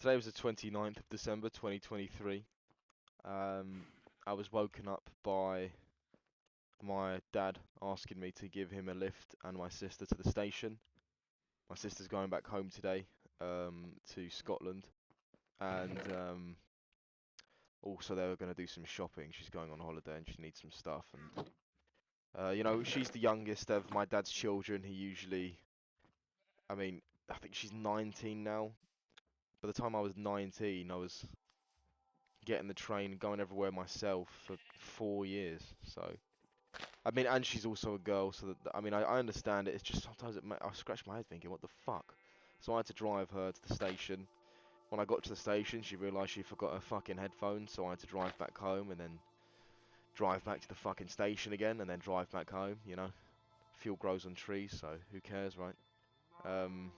Today was the 29th of December 2023. I was woken up by my dad asking me to give him a lift and my sister to the station. My sister's going back home today, to Scotland, and also they were going to do some shopping. She's going on holiday and she needs some stuff. And she's the youngest of my dad's children. I mean, I think she's 19 now. By the time I was 19, I was getting the train, going everywhere myself for 4 years. So, I mean, and she's also a girl, so that, I mean, I understand it. It's just sometimes I scratch my head thinking, what the fuck? So I had to drive her to the station. When I got to the station, she realised she forgot her fucking headphones, so I had to drive back home and then drive back to the fucking station again and then drive back home, you know. Fuel grows on trees, so who cares, right? Um,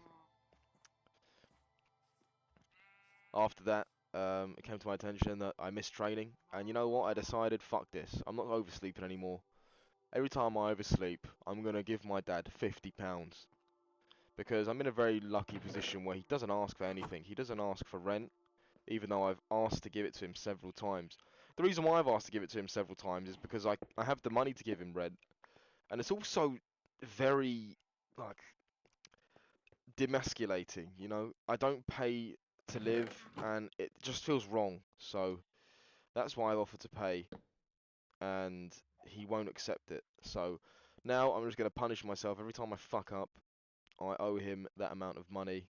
After that, it came to my attention that I missed training, and you know what? I decided, fuck this. I'm not oversleeping anymore. Every time I oversleep, I'm gonna give my dad £50 because I'm in a very lucky position where he doesn't ask for anything. He doesn't ask for rent, even though I've asked to give it to him several times. The reason why I've asked to give it to him several times is because I have the money to give him rent, and it's also very like demasculating. You know, I don't pay to live, and it just feels wrong. So that's why I've offered to pay, and he won't accept it. So now I'm just gonna punish myself every time I fuck up. I owe him that amount of money,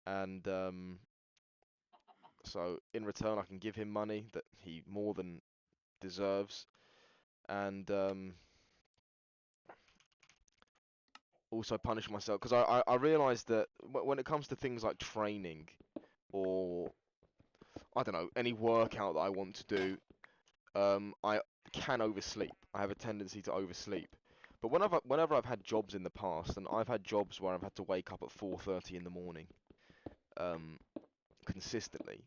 and so in return I can give him money that he more than deserves, and also punish myself because I realised that when it comes to things like training or I don't know any workout that I want to do, I can oversleep. I have a tendency to oversleep. But whenever I've had jobs in the past, and I've had jobs where I've had to wake up at 4:30 in the morning, um, consistently,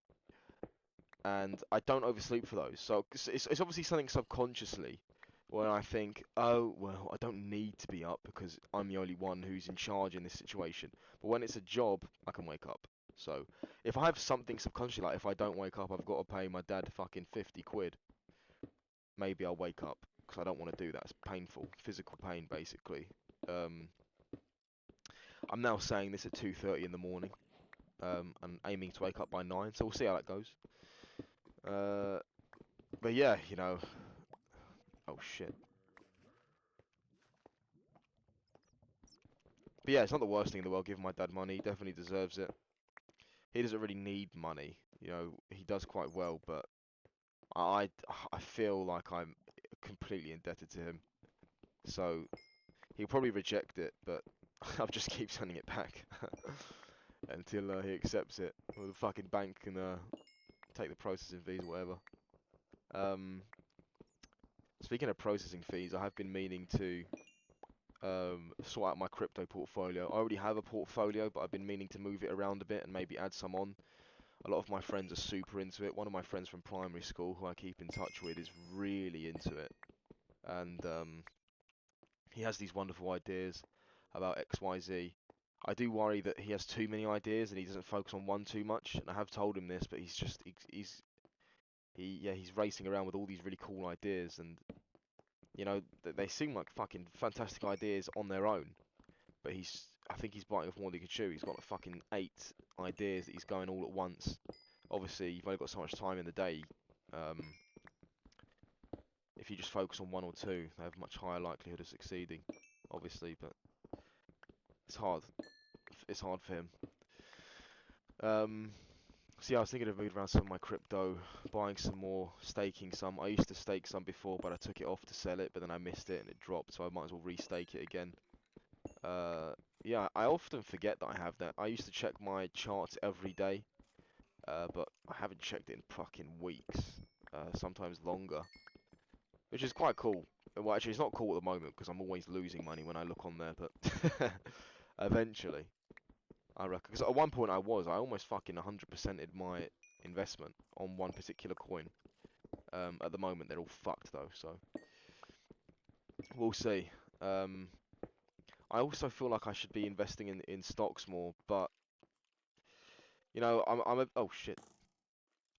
and I don't oversleep for those. So it's obviously something subconsciously where I think, oh well, I don't need to be up because I'm the only one who's in charge in this situation. But when it's a job, I can wake up. So if I have something subconsciously, like if I don't wake up, I've got to pay my dad fucking 50 quid. Maybe I'll wake up because I don't want to do that. It's painful, physical pain basically. Um, I'm now saying this at 2:30 in the morning, and aiming to wake up by 9. So we'll see how that goes. Uh, but yeah, oh shit. But yeah, it's not the worst thing in the world giving my dad money. He definitely deserves it. He doesn't really need money. He does quite well, but I, I feel like I'm completely indebted to him. So he'll probably reject it, but I'll just keep sending it back until he accepts it. Or the fucking bank can take the processing fees or whatever. Um, Speaking of processing fees, I have been meaning to sort out my crypto portfolio. I already have a portfolio, but I've been meaning to move it around a bit and maybe add some on. A lot of my friends are super into it. One of my friends from primary school, who I keep in touch with, is really into it, and he has these wonderful ideas about XYZ. I do worry that he has too many ideas and he doesn't focus on one too much. And I have told him this, but he's racing around with all these really cool ideas, and they seem like fucking fantastic ideas on their own. But I think he's biting off more than he can chew. He's got like fucking 8 ideas that he's going all at once. Obviously, you've only got so much time in the day. Um, if you just focus on one or two, they have much higher likelihood of succeeding. Obviously, but it's hard. It's hard for him. Um, so yeah, I was thinking of moving around some of my crypto, buying some more, staking some. I used to stake some before, but I took it off to sell it, but then I missed it and it dropped, so I might as well restake it again. Uh, yeah, I often forget that I have that. I used to check my charts every day, but I haven't checked it in fucking weeks, sometimes longer, which is quite cool. Well, actually, it's not cool at the moment because I'm always losing money when I look on there, but eventually, I reckon. Because at one point I almost fucking 100%ed my investment on one particular coin. At the moment, they're all fucked though, so we'll see. Um, I also feel like I should be investing in stocks more, but You know, oh shit.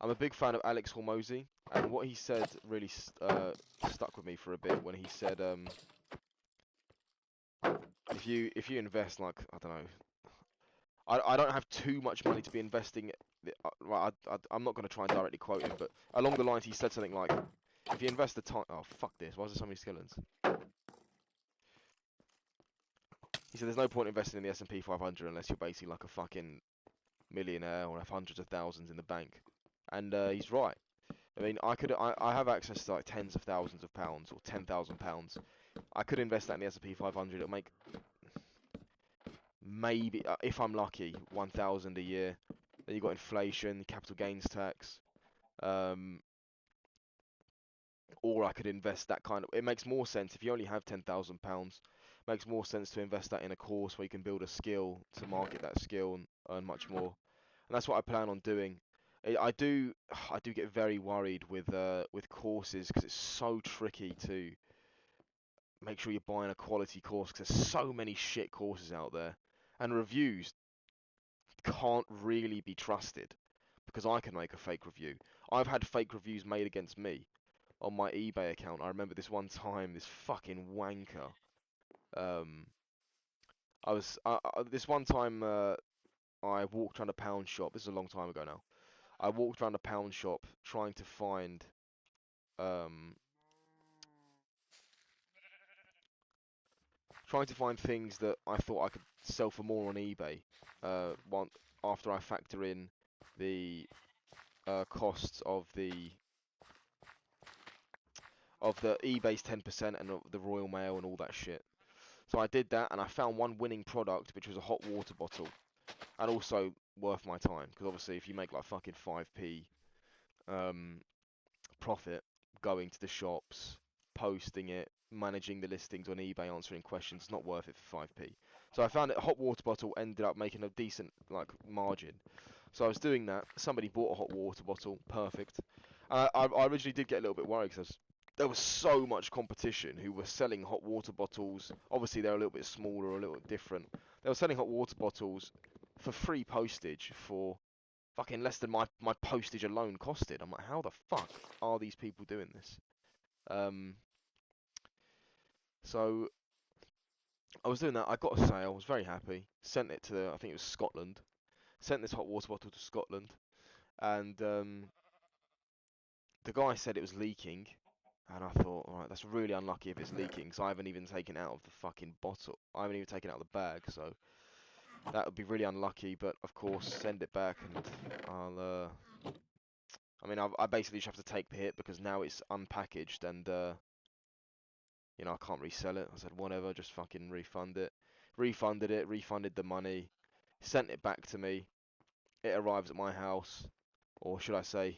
I'm a big fan of Alex Hormozy, and what he said really stuck with me for a bit when he said, if you invest like, I don't know, I don't have too much money to be investing. Right, I'm not going to try and directly quote him, but along the lines he said something like, if you invest the time, oh fuck this, why is there so many skeletons? He said there's no point investing in the S&P 500 unless you're basically like a fucking millionaire or have hundreds of thousands in the bank, and he's right. I mean, I have access to like tens of thousands of pounds or £10,000. I could invest that in the S&P 500. It'll make maybe, if I'm lucky, 1,000 a year. Then you've got inflation, capital gains tax, um, or I could invest that kind of. It makes more sense if you only have £10,000. Makes more sense to invest that in a course where you can build a skill to market that skill and earn much more. And that's what I plan on doing. I do get very worried with courses because it's so tricky to make sure you're buying a quality course because there's so many shit courses out there, and reviews can't really be trusted because I can make a fake review. I've had fake reviews made against me on my eBay account. I remember this one time, this fucking wanker. Um, this one time I walked around a pound shop. This is a long time ago now. I walked around a pound shop um, trying to find things that I thought I could sell for more on eBay. One after I factor in the costs of the eBay's 10% and the Royal Mail and all that shit. So I did that, and I found one winning product, which was a hot water bottle, and also worth my time because obviously if you make like fucking 5p um, profit going to the shops, posting it, managing the listings on eBay, answering questions, it's not worth it for 5p. So I found it, a hot water bottle ended up making a decent like margin. So I was doing that. Somebody bought a hot water bottle, perfect. I originally did get a little bit worried because there was so much competition who were selling hot water bottles. Obviously, they're a little bit smaller, a little bit different. They were selling hot water bottles for free postage for fucking less than my postage alone costed. I'm like, how the fuck are these people doing this? Um, so I was doing that. I got a sale. I was very happy. Sent it to, I think it was Scotland. Sent this hot water bottle to Scotland, and the guy said it was leaking. And I thought, alright, that's really unlucky if it's leaking, because I haven't even taken it out of the fucking bottle. I haven't even taken it out of the bag, so that would be really unlucky. But of course, send it back, and I mean, I basically just have to take the hit because now it's unpackaged, and you know, I can't resell it. I said, whatever, just fucking refund it. Refunded it, refunded the money, sent it back to me. It arrives at my house, or should I say,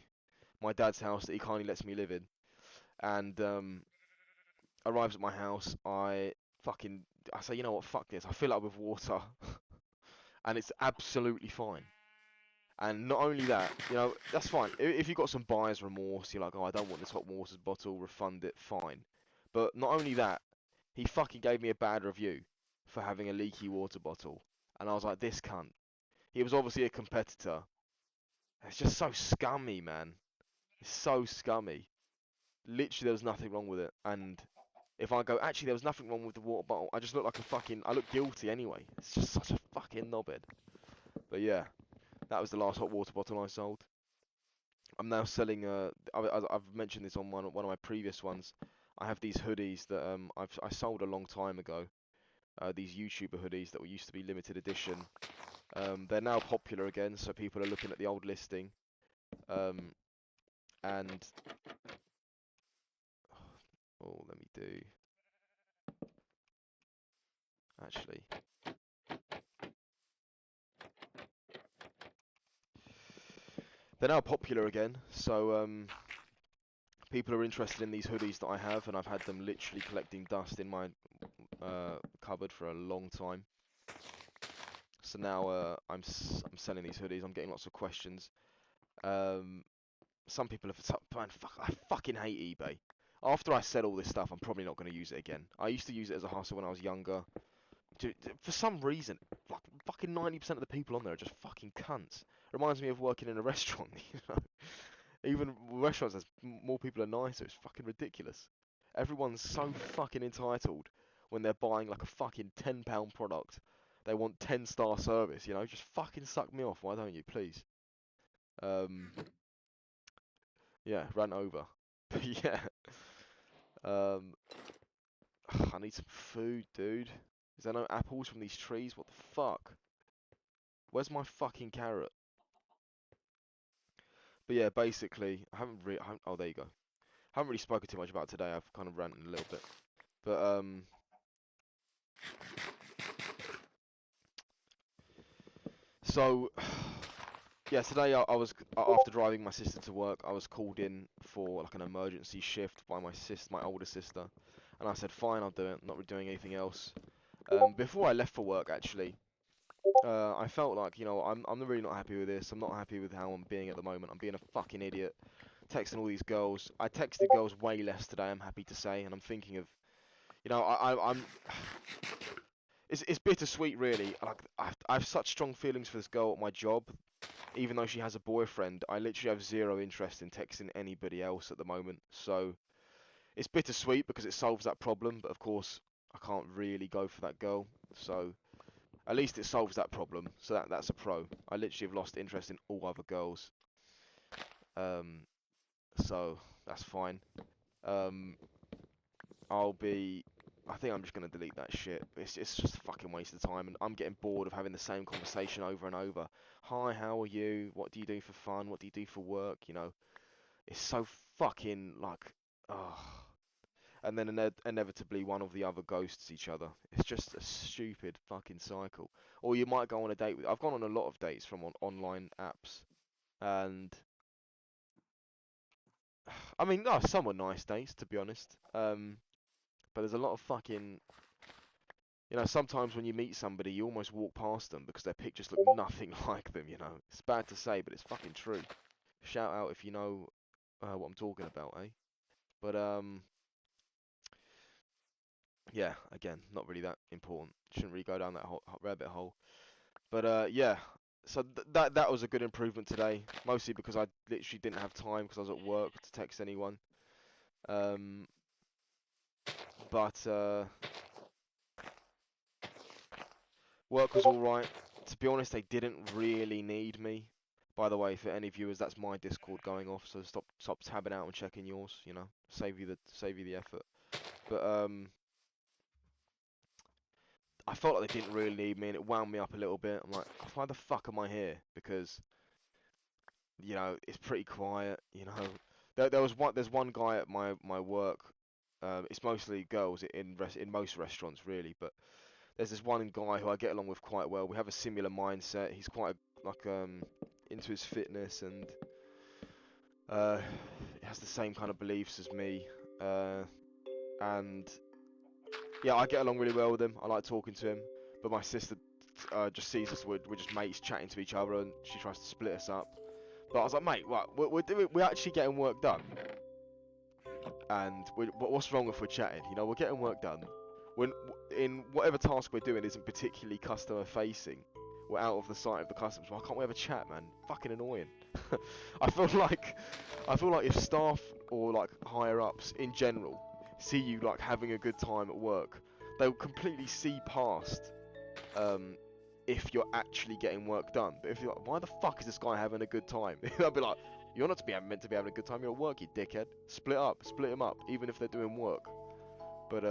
my dad's house that he kindly lets me live in, and arrives at my house. I say, you know what, fuck this. I fill it up with water, and it's absolutely fine. And not only that, you know, that's fine. If you've got some buyer's remorse, you're like, oh, I don't want this hot water bottle, refund it, fine. But not only that, he fucking gave me a bad review for having a leaky water bottle. And I was like, this cunt. He was obviously a competitor. It's just so scummy, man. It's so scummy. Literally, there was nothing wrong with it. And if I go, actually, there was nothing wrong with the water bottle, I just look like a fucking, I look guilty anyway. It's just such a fucking knobhead. But yeah, that was the last hot water bottle I sold. I'm now selling, I've mentioned this on one of my previous ones. I have these hoodies that I sold a long time ago. These YouTuber hoodies that were used to be limited edition. They're now popular again, so people are looking at the old listing. And oh, let me do. Actually, they're now popular again, so people are interested in these hoodies that I have, and I've had them literally collecting dust in my cupboard for a long time. So now I'm selling these hoodies. I'm getting lots of questions. Some people have, man, I fucking hate eBay. After I said all this stuff, I'm probably not going to use it again. I used to use it as a hustle when I was younger. For some reason, like fucking 90% of the people on there are just fucking cunts. Reminds me of working in a restaurant, you know. Even restaurants, there's more people are nicer. It's fucking ridiculous. Everyone's so fucking entitled when they're buying like a fucking £10 product. They want 10-star service, you know. Just fucking suck me off, why don't you, please? Um, yeah, ran over. But yeah, um, I need some food, dude. Is there no apples from these trees? What the fuck? Where's my fucking carrot? But yeah, basically, I haven't really. Oh, there you go. I haven't really spoken too much about today. I've kind of ranted a little bit. But so yeah, today I was after driving my sister to work. I was called in for like an emergency shift by my older sister, and I said fine, I'll do it. I'm not really doing anything else. Before I left for work, actually, I felt like, you know, I'm really not happy with this. I'm not happy with how I'm being at the moment. I'm being a fucking idiot, texting all these girls. I texted girls way less today, I'm happy to say, and I'm thinking of, you know, I'm it's bittersweet, really. Like I have such strong feelings for this girl at my job, even though she has a boyfriend. I literally have zero interest in texting anybody else at the moment. So it's bittersweet because it solves that problem, but of course I can't really go for that girl. So at least it solves that problem. So that's a pro. I literally have lost interest in all other girls. Um, so that's fine. Um, I'll be. I think I'm just gonna delete that shit. It's just a fucking waste of time, and I'm getting bored of having the same conversation over and over. Hi, how are you? What do you do for fun? What do you do for work? You know, it's so fucking like, oh. And then inevitably one of the other ghosts each other. It's just a stupid fucking cycle. Or you might go on a date with. I've gone on a lot of dates from online apps, and I mean, no, some were nice dates to be honest. But there's a lot of fucking. You know, sometimes when you meet somebody, you almost walk past them because their pictures look nothing like them. You know, it's bad to say, but it's fucking true. Shout out if you know what I'm talking about, eh? But yeah, again, not really that important. Shouldn't really go down that rabbit hole. But yeah, so that was a good improvement today. Mostly because I literally didn't have time because I was at work to text anyone. Um, but work was all right. To be honest, they didn't really need me. By the way, for any viewers, that's my Discord going off. So stop tabbing out and checking yours. You know, save you the effort. But I felt like they didn't really need me, and it wound me up a little bit. I'm like, why the fuck am I here? Because you know it's pretty quiet. You know, there's one guy at my work. It's mostly girls in most restaurants really, but there's this one guy who I get along with quite well. We have a similar mindset. He's quite like into his fitness and he has the same kind of beliefs as me. And yeah, I get along really well with him. I like talking to him. But my sister just sees us, we're just mates chatting to each other, and she tries to split us up. But I was like, mate, what? We're actually getting work done. And what's wrong if we're chatting? You know, we're getting work done. When in whatever task we're doing isn't particularly customer facing, we're out of the sight of the customers. Why can't we have a chat, man? Fucking annoying. I feel like if staff or like higher ups in general see you like having a good time at work, they'll completely see past if you're actually getting work done. But if you're like, why the fuck is this guy having a good time? They'll be like, you're not meant to be having a good time. You're at work, you dickhead. Split them up, even if they're doing work. But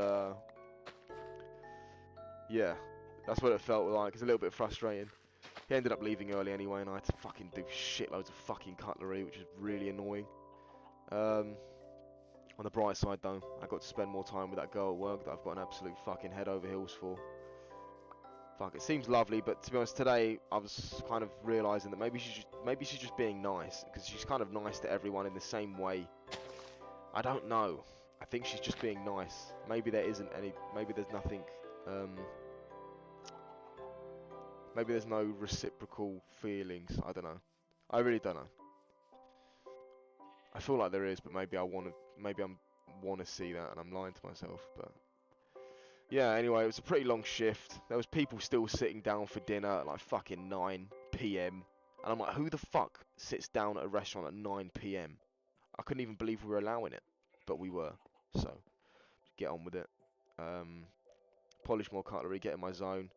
yeah, that's what it felt like. It's a little bit frustrating. He ended up leaving early anyway, and I had to fucking do shitloads of fucking cutlery, which is really annoying. On the bright side, though, I got to spend more time with that girl at work that I've got an absolute fucking head over heels for. Fuck, it seems lovely, but to be honest, today I was kind of realising that maybe she's just being nice, because she's kind of nice to everyone in the same way. I don't know. I think she's just being nice. Maybe there isn't any. Maybe there's nothing. Maybe there's no reciprocal feelings. I don't know. I really don't know. I feel like there is, but maybe I want to. Maybe I want to see that, and I'm lying to myself. But Yeah, anyway, it was a pretty long shift. There was people still sitting down for dinner at like fucking 9 p.m. And I'm like, who the fuck sits down at a restaurant at 9 p.m.? I couldn't even believe we were allowing it, but we were. So, get on with it. Um, Polish more cutlery, get in my zone.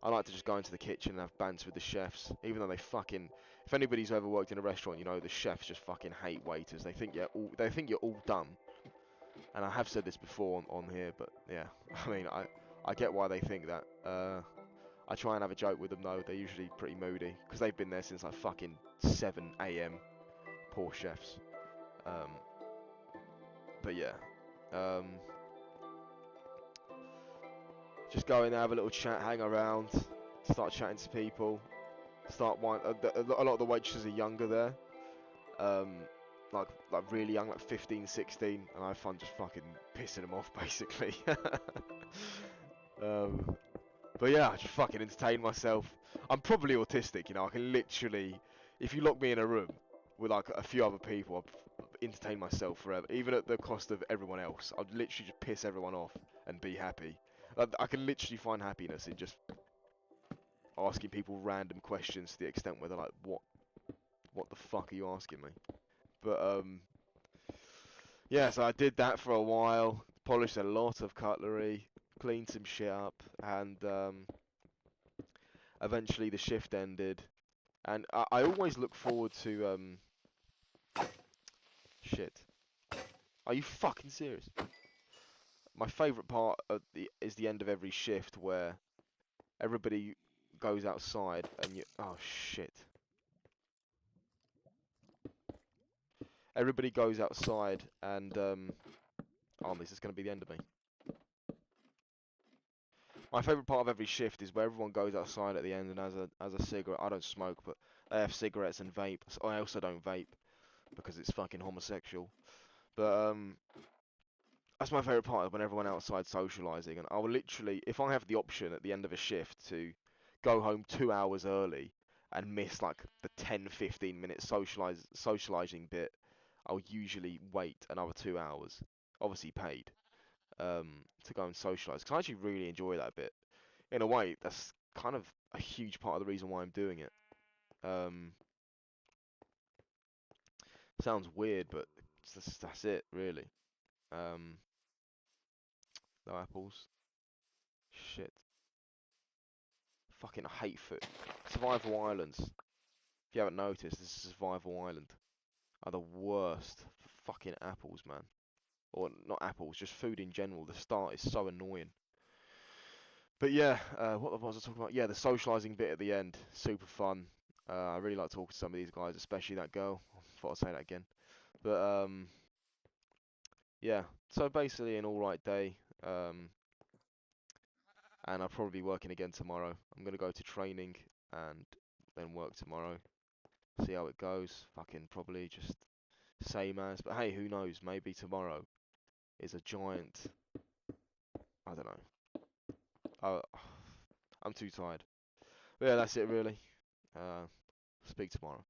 I like to just go into the kitchen and have banter with the chefs, even though they fucking. If anybody's ever worked in a restaurant, you know the chefs just fucking hate waiters. They think you're all dumb. And I have said this before on here, but yeah, I mean I get why they think that. I try and have a joke with them though. They're usually pretty moody because they've been there since like fucking 7 a.m. Poor chefs. Um, but yeah, um, just go in there, have a little chat, hang around, start chatting to people. A lot of the waitresses are younger there, um, like really young, like 15, 16, and I have fun just fucking pissing them off basically. um, but yeah, I just fucking entertain myself. I'm probably autistic, you know. I can literally, if you lock me in a room with like a few other people, I'll entertain myself forever, even at the cost of everyone else. I'd literally just piss everyone off and be happy. I can literally find happiness in just asking people random questions to the extent where they're like, what the fuck are you asking me? But yeah, so I did that for a while, polished a lot of cutlery, cleaned some shit up, and eventually the shift ended. And I always look forward to shit. Are you fucking serious? My favourite part is the end of every shift where everybody goes outside and you. Oh shit. Everybody goes outside and oh, this is going to be the end of me. My favourite part of every shift is where everyone goes outside at the end and has a cigarette. I don't smoke, but they have cigarettes and vape. So I also don't vape because it's fucking homosexual. But that's my favourite part, when everyone outside socialising. And I will literally, if I have the option at the end of a shift to go home 2 hours early and miss like the 10-15 minute socialising bit, I'll usually wait another 2 hours, obviously paid, to go and socialise. Because I actually really enjoy that bit. In a way, that's kind of a huge part of the reason why I'm doing it. Um, Sounds weird, but that's it, really. Um, no apples. Shit. Fucking hate food. Survival Islands. If you haven't noticed, this is Survival Island. Are the worst for fucking apples, man. Or not apples, just food in general. The start is so annoying. But yeah, what was I talking about? Yeah, the socialising bit at the end, super fun. I really like talking to some of these guys, especially that girl. I thought I'd say that again. But yeah. So basically, an alright day. And I'll probably be working again tomorrow. I'm gonna go to training and then work tomorrow. See how it goes. Fucking probably just same as. But hey, who knows? Maybe tomorrow is a giant. I don't know. Uh, I'm too tired. But yeah, that's it really. Speak tomorrow.